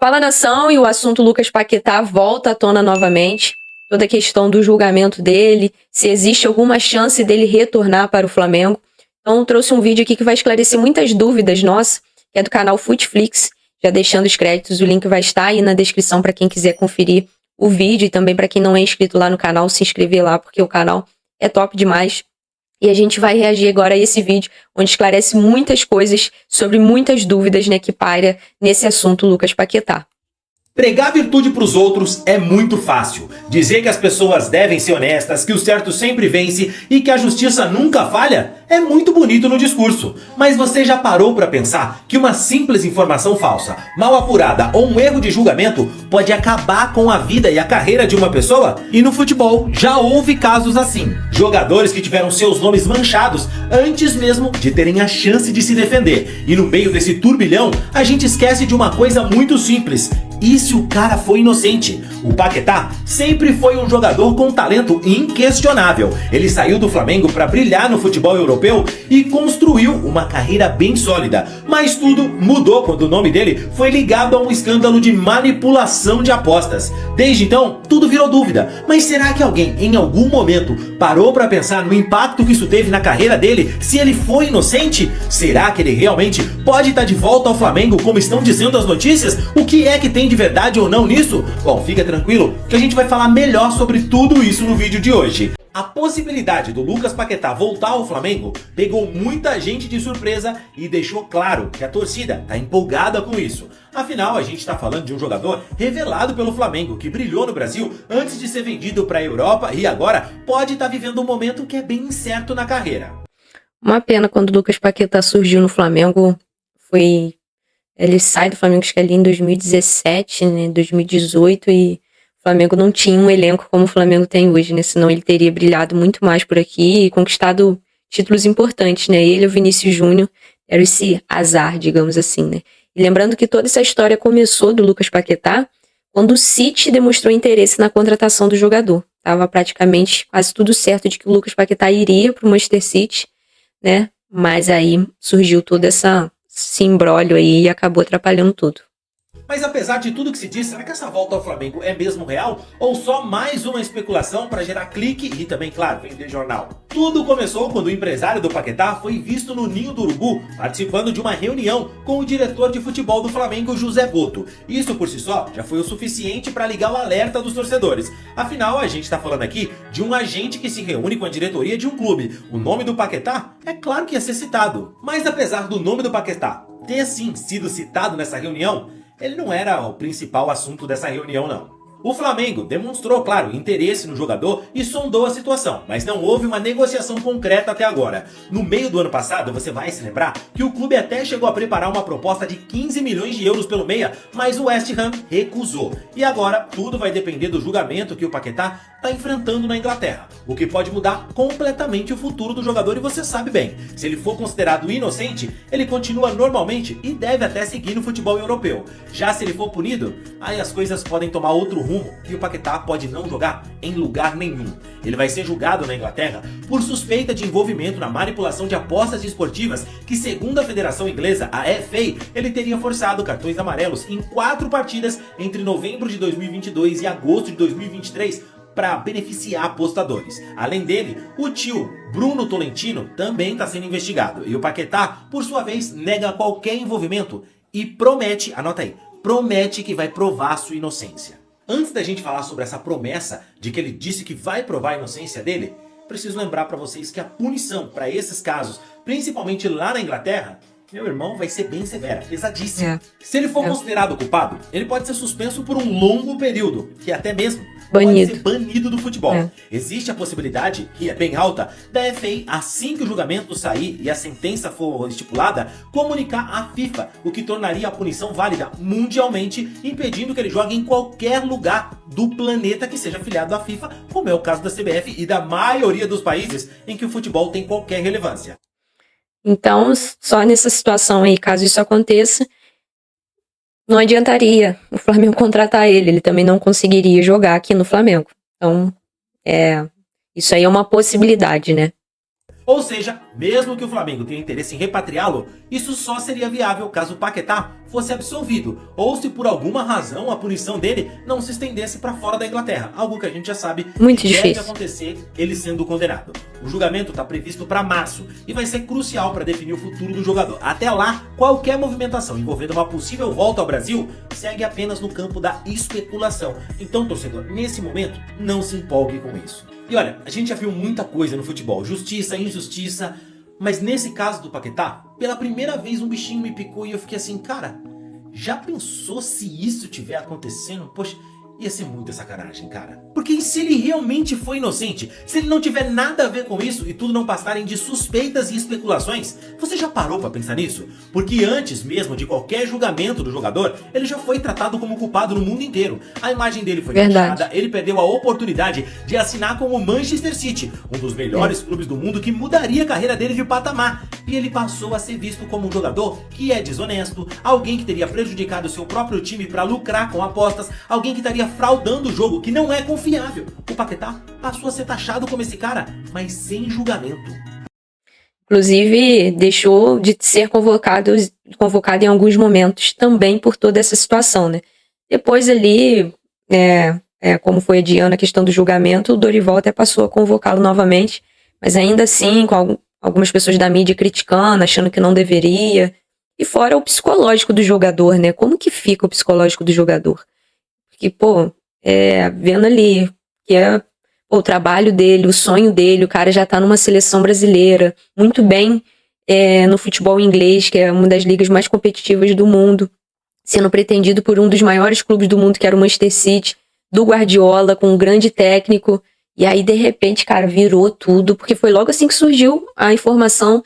Fala Nação, e o assunto Lucas Paquetá volta à tona novamente. Toda a questão do julgamento dele, se existe alguma chance dele retornar para o Flamengo. Então trouxe um vídeo aqui que vai esclarecer muitas dúvidas nossas, que é do canal Futeflix. Já deixando os créditos, o link vai estar aí na descrição para quem quiser conferir o vídeo e também para quem não é inscrito lá no canal, se inscrever lá, porque o canal é top demais. E a gente vai reagir agora a esse vídeo, onde esclarece muitas coisas sobre muitas dúvidas, né, que paira nesse assunto Lucas Paquetá. Pregar virtude para os outros é muito fácil. Dizer que as pessoas devem ser honestas, que o certo sempre vence e que a justiça nunca falha é muito bonito no discurso. Mas você já parou para pensar que uma simples informação falsa, mal apurada ou um erro de julgamento pode acabar com a vida e a carreira de uma pessoa? E no futebol já houve casos assim. Jogadores que tiveram seus nomes manchados antes mesmo de terem a chance de se defender. E no meio desse turbilhão, a gente esquece de uma coisa muito simples. E se o cara foi inocente? O Paquetá sempre foi um jogador com talento inquestionável. Ele saiu do Flamengo para brilhar no futebol europeu e construiu uma carreira bem sólida. Mas tudo mudou quando o nome dele foi ligado a um escândalo de manipulação de apostas. Desde então, tudo virou dúvida. Mas será que alguém, em algum momento, parou para pensar no impacto que isso teve na carreira dele? Se ele foi inocente? Será que ele realmente pode estar de volta ao Flamengo, como estão dizendo as notícias? O que é que tem de verdade ou não nisso? Bom, fica tranquilo que a gente vai falar melhor sobre tudo isso no vídeo de hoje. A possibilidade do Lucas Paquetá voltar ao Flamengo pegou muita gente de surpresa e deixou claro que a torcida está empolgada com isso. Afinal, a gente está falando de um jogador revelado pelo Flamengo, que brilhou no Brasil antes de ser vendido para a Europa e agora pode estar vivendo um momento que é bem incerto na carreira. Uma pena quando o Lucas Paquetá surgiu no Flamengo, ele sai do Flamengo, acho que ali em 2017, né, 2018, e o Flamengo não tinha um elenco como o Flamengo tem hoje, né, senão ele teria brilhado muito mais por aqui e conquistado títulos importantes, né, ele e o Vinícius Júnior era esse azar, digamos assim, né. E lembrando que toda essa história começou do Lucas Paquetá quando o City demonstrou interesse na contratação do jogador. Tava praticamente quase tudo certo de que o Lucas Paquetá iria para o Manchester City, né, mas aí surgiu toda esse imbróglio aí e acabou atrapalhando tudo. Mas apesar de tudo que se diz, será que essa volta ao Flamengo é mesmo real? Ou só mais uma especulação para gerar clique e também, claro, vender jornal? Tudo começou quando o empresário do Paquetá foi visto no Ninho do Urubu, participando de uma reunião com o diretor de futebol do Flamengo, José Boto. Isso por si só já foi o suficiente para ligar o alerta dos torcedores. Afinal, a gente está falando aqui de um agente que se reúne com a diretoria de um clube. O nome do Paquetá é claro que ia ser citado. Mas apesar do nome do Paquetá ter sim sido citado nessa reunião, ele não era o principal assunto dessa reunião, não. O Flamengo demonstrou, claro, interesse no jogador e sondou a situação, mas não houve uma negociação concreta até agora. No meio do ano passado, você vai se lembrar que o clube até chegou a preparar uma proposta de 15 milhões de euros pelo meia, mas o West Ham recusou. E agora, tudo vai depender do julgamento que o Paquetá está enfrentando na Inglaterra, o que pode mudar completamente o futuro do jogador e você sabe bem. Se ele for considerado inocente, ele continua normalmente e deve até seguir no futebol europeu. Já se ele for punido, aí as coisas podem tomar outro rumo e o Paquetá pode não jogar em lugar nenhum. Ele vai ser julgado na Inglaterra por suspeita de envolvimento na manipulação de apostas esportivas que, segundo a Federação Inglesa, a FA, ele teria forçado cartões amarelos em 4 partidas entre novembro de 2022 e agosto de 2023 para beneficiar apostadores. Além dele, o tio Bruno Tolentino também está sendo investigado e o Paquetá, por sua vez, nega qualquer envolvimento e promete, anota aí, promete que vai provar sua inocência. Antes da gente falar sobre essa promessa de que ele disse que vai provar a inocência dele, preciso lembrar para vocês que a punição para esses casos, principalmente lá na Inglaterra, meu irmão, vai ser bem severa, pesadíssima. Se ele for considerado culpado, ele pode ser suspenso por um longo período, que até mesmo pode ser banido do futebol. Existe a possibilidade, que é bem alta, da FA, assim que o julgamento sair e a sentença for estipulada, comunicar à FIFA, o que tornaria a punição válida mundialmente, impedindo que ele jogue em qualquer lugar do planeta que seja afiliado à FIFA, como é o caso da CBF e da maioria dos países em que o futebol tem qualquer relevância. Então, só nessa situação aí, caso isso aconteça, não adiantaria o Flamengo contratar ele também não conseguiria jogar aqui no Flamengo. Então, isso aí é uma possibilidade, né? Ou seja, Mesmo que o Flamengo tenha interesse em repatriá-lo, isso só seria viável caso o Paquetá fosse absolvido, ou se por alguma razão a punição dele não se estendesse para fora da Inglaterra, algo que a gente já sabe Muito que difícil. deve acontecer ele sendo condenado. O julgamento está previsto para março e vai ser crucial para definir o futuro do jogador. Até lá, qualquer movimentação envolvendo uma possível volta ao Brasil segue apenas no campo da especulação. Então, torcedor, nesse momento, não se empolgue com isso. E olha, a gente já viu muita coisa no futebol, justiça, injustiça, mas nesse caso do Paquetá, pela primeira vez um bichinho me picou e eu fiquei assim, cara, já pensou se isso tiver acontecendo? Poxa, ia ser muita sacanagem, cara. Porque e se ele realmente foi inocente? Se ele não tiver nada a ver com isso e tudo não passarem de suspeitas e especulações? Você já parou pra pensar nisso? Porque antes mesmo de qualquer julgamento do jogador, ele já foi tratado como culpado no mundo inteiro. A imagem dele foi manchada, ele perdeu a oportunidade de assinar com o Manchester City, um dos melhores clubes do mundo que mudaria a carreira dele de patamar. E ele passou a ser visto como um jogador que é desonesto, alguém que teria prejudicado seu próprio time pra lucrar com apostas, alguém que estaria fraudando o jogo, que não é confiável. O Paquetá passou a ser taxado como esse cara, mas sem julgamento. Inclusive, deixou de ser convocado em alguns momentos também por toda essa situação, né? Depois ali, como foi adiando a questão do julgamento, o Dorival até passou a convocá-lo novamente, mas ainda assim, com algumas pessoas da mídia criticando, achando que não deveria. E fora o psicológico do jogador, né? Como que fica o psicológico do jogador? Que, vendo ali que o trabalho dele, o sonho dele, o cara já tá numa seleção brasileira, muito bem no futebol inglês, que é uma das ligas mais competitivas do mundo, sendo pretendido por um dos maiores clubes do mundo, que era o Manchester City, do Guardiola, com um grande técnico, e aí, de repente, cara, virou tudo, porque foi logo assim que surgiu a informação,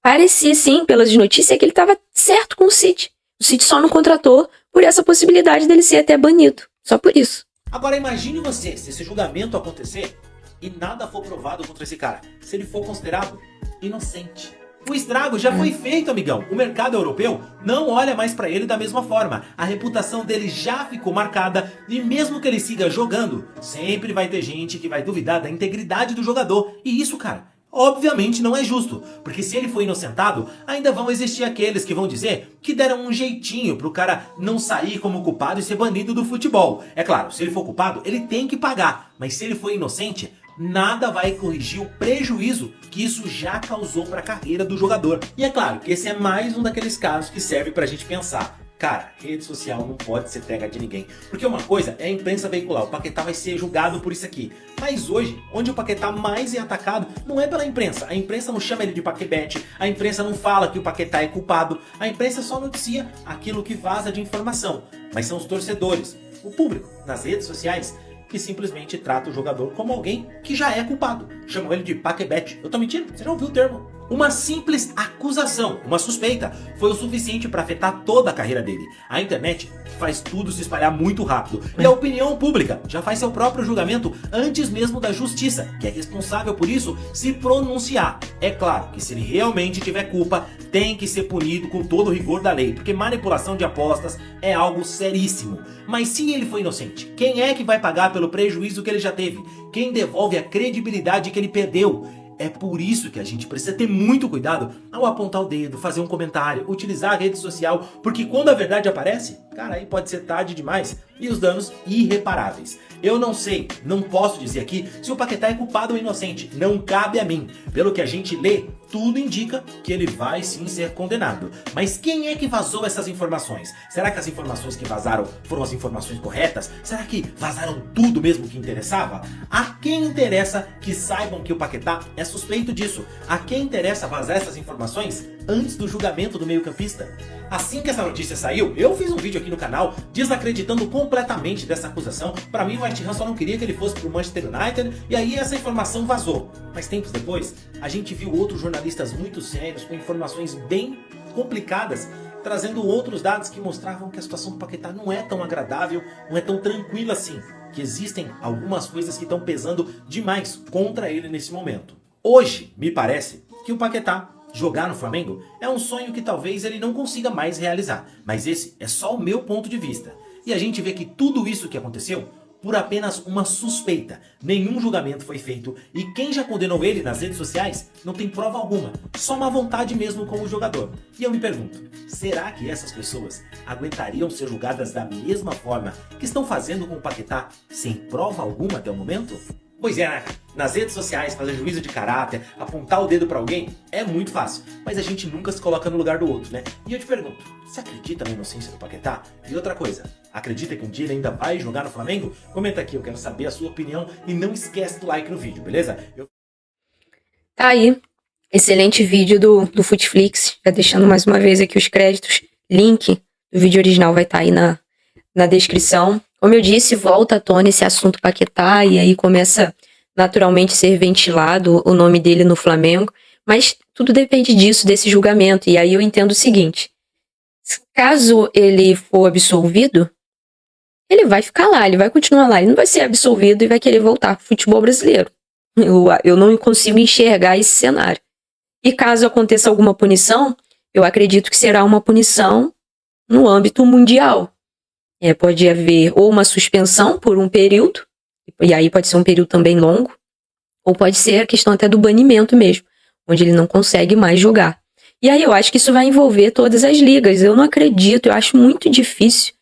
parecia, sim, pelas notícias, que ele tava certo com o City. O City só não contratou por essa possibilidade dele ser até banido. Só por isso. Agora imagine você, se esse julgamento acontecer e nada for provado contra esse cara, se ele for considerado inocente. O estrago já foi feito, amigão. O mercado europeu não olha mais pra ele da mesma forma. A reputação dele já ficou marcada e mesmo que ele siga jogando, sempre vai ter gente que vai duvidar da integridade do jogador. E isso, cara, obviamente não é justo, porque se ele foi inocentado, ainda vão existir aqueles que vão dizer que deram um jeitinho pro cara não sair como culpado e ser banido do futebol. É claro, se ele for culpado, ele tem que pagar, mas se ele foi inocente, nada vai corrigir o prejuízo que isso já causou para a carreira do jogador. E é claro que esse é mais um daqueles casos que serve pra gente pensar. Cara, rede social não pode ser pega de ninguém. Porque uma coisa é a imprensa veicular, o Paquetá vai ser julgado por isso aqui. Mas hoje, onde o Paquetá mais é atacado, não é pela imprensa. A imprensa não chama ele de paquebete, a imprensa não fala que o Paquetá é culpado, a imprensa só noticia aquilo que vaza de informação. Mas são os torcedores, o público, nas redes sociais, que simplesmente trata o jogador como alguém que já é culpado. Chamam ele de paquebete. Eu tô mentindo? Você já ouviu o termo? Uma simples acusação, uma suspeita, foi o suficiente para afetar toda a carreira dele. A internet faz tudo se espalhar muito rápido. E a opinião pública já faz seu próprio julgamento antes mesmo da justiça, que é responsável por isso, se pronunciar. É claro que se ele realmente tiver culpa, tem que ser punido com todo o rigor da lei, porque manipulação de apostas é algo seríssimo. Mas se ele foi inocente, quem é que vai pagar pelo prejuízo que ele já teve? Quem devolve a credibilidade que ele perdeu? É por isso que a gente precisa ter muito cuidado ao apontar o dedo, fazer um comentário, utilizar a rede social, porque quando a verdade aparece, cara, aí pode ser tarde demais e os danos irreparáveis. Eu não sei, não posso dizer aqui se o Paquetá é culpado ou inocente, não cabe a mim. Pelo que a gente lê, tudo indica que ele vai sim ser condenado. Mas quem é que vazou essas informações? Será que as informações que vazaram foram as informações corretas? Será que vazaram tudo mesmo que interessava? A quem interessa que saibam que o Paquetá é suspeito disso? A quem interessa vazar essas informações antes do julgamento do meio-campista? Assim que essa notícia saiu, eu fiz um vídeo aqui no canal desacreditando completamente dessa acusação. Pra mim, o West Ham só não queria que ele fosse pro Manchester United e aí essa informação vazou. Mas tempos depois, a gente viu outros jornalistas muito sérios com informações bem complicadas, trazendo outros dados que mostravam que a situação do Paquetá não é tão agradável, não é tão tranquila assim, que existem algumas coisas que estão pesando demais contra ele nesse momento. Hoje, me parece que o Paquetá jogar no Flamengo é um sonho que talvez ele não consiga mais realizar, mas esse é só o meu ponto de vista. E a gente vê que tudo isso que aconteceu por apenas uma suspeita. Nenhum julgamento foi feito e quem já condenou ele nas redes sociais não tem prova alguma, só má vontade mesmo como jogador. E eu me pergunto, será que essas pessoas aguentariam ser julgadas da mesma forma que estão fazendo com o Paquetá, sem prova alguma até o momento? Pois é, né? Nas redes sociais, fazer juízo de caráter, apontar o dedo pra alguém, é muito fácil. Mas a gente nunca se coloca no lugar do outro, né? E eu te pergunto, você acredita na inocência do Paquetá? E outra coisa, acredita que um dia ele ainda vai jogar no Flamengo? Comenta aqui, eu quero saber a sua opinião. E não esquece do like no vídeo, beleza? Tá aí, excelente vídeo do Futflix. Já deixando mais uma vez aqui os créditos. Link do vídeo original vai estar aí na descrição. Como eu disse, volta à tona esse assunto Paquetá e aí começa naturalmente a ser ventilado o nome dele no Flamengo, mas tudo depende disso, desse julgamento. E aí eu entendo o seguinte, caso ele for absolvido, ele vai ficar lá, ele vai continuar lá, ele não vai ser absolvido e vai querer voltar pro futebol brasileiro. Eu não consigo enxergar esse cenário. E caso aconteça alguma punição, eu acredito que será uma punição no âmbito mundial. Pode haver ou uma suspensão por um período, e aí pode ser um período também longo, ou pode ser a questão até do banimento mesmo, onde ele não consegue mais jogar. E aí eu acho que isso vai envolver todas as ligas. Eu não acredito, eu acho muito difícil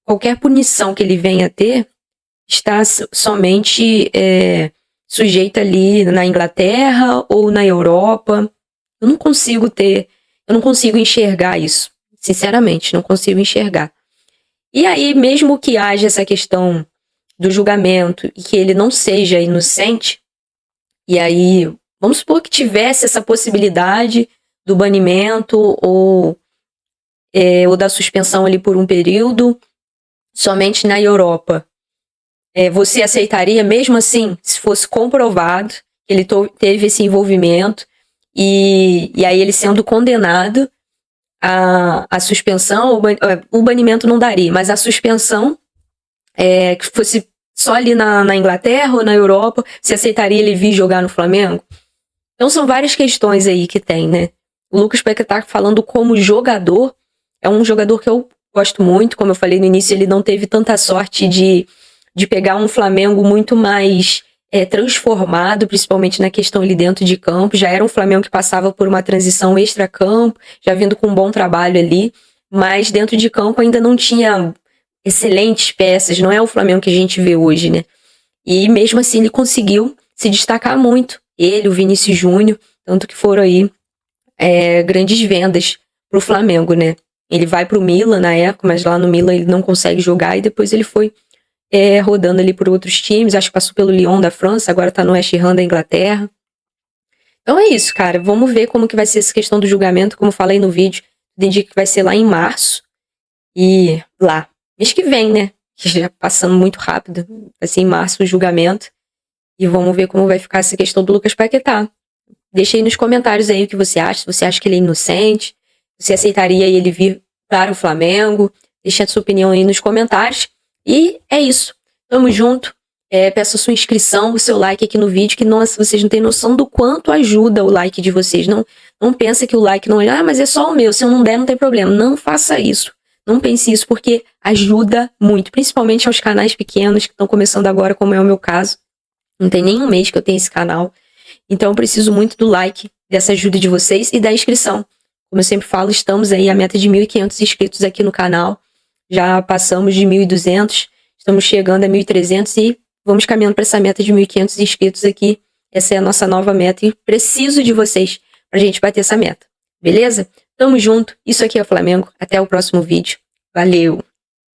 qualquer punição que ele venha a ter está somente sujeita ali na Inglaterra ou na Europa. Eu não consigo enxergar isso. Sinceramente, não consigo enxergar. E aí, mesmo que haja essa questão do julgamento e que ele não seja inocente, e aí, vamos supor que tivesse essa possibilidade do banimento ou da suspensão ali por um período, somente na Europa. Você aceitaria, mesmo assim, se fosse comprovado que ele teve esse envolvimento e aí ele sendo condenado, a suspensão, o banimento não daria, mas a suspensão, que fosse só ali na Inglaterra ou na Europa, você aceitaria ele vir jogar no Flamengo? Então são várias questões aí que tem, né? O Lucas Paquetá, falando como jogador, é um jogador que eu gosto muito, como eu falei no início, ele não teve tanta sorte de pegar um Flamengo muito mais transformado, principalmente na questão ali dentro de campo. Já era um Flamengo que passava por uma transição extra-campo, já vindo com um bom trabalho ali, mas dentro de campo ainda não tinha excelentes peças, não é o Flamengo que a gente vê hoje, né? E mesmo assim ele conseguiu se destacar muito, ele, o Vinícius Júnior, tanto que foram aí grandes vendas pro Flamengo, né? Ele vai pro Milan na época, mas lá no Milan ele não consegue jogar e depois ele foi rodando ali por outros times, acho que passou pelo Lyon da França, agora tá no West Ham da Inglaterra. Então é isso, cara, vamos ver como que vai ser essa questão do julgamento, como eu falei no vídeo, entendi que vai ser lá em março, e lá, mês que vem, né, que já passando muito rápido, vai ser em março o julgamento, e vamos ver como vai ficar essa questão do Lucas Paquetá. Deixa aí nos comentários aí o que você acha, se você acha que ele é inocente, você aceitaria ele vir para o Flamengo, deixa a sua opinião aí nos comentários. E é isso. Tamo junto. Peço a sua inscrição, o seu like aqui no vídeo, que nossa, vocês não têm noção do quanto ajuda o like de vocês. Não pensa que o like não é, mas é só o meu, se eu não der não tem problema. Não faça isso. Não pense isso, porque ajuda muito, principalmente aos canais pequenos que estão começando agora, como é o meu caso. Não tem nem um mês que eu tenho esse canal. Então eu preciso muito do like, dessa ajuda de vocês e da inscrição. Como eu sempre falo, estamos aí à meta de 1.500 inscritos aqui no canal. Já passamos de 1.200, estamos chegando a 1.300 e vamos caminhando para essa meta de 1.500 inscritos aqui. Essa é a nossa nova meta e preciso de vocês para a gente bater essa meta. Beleza? Tamo junto. Isso aqui é o Flamengo. Até o próximo vídeo. Valeu!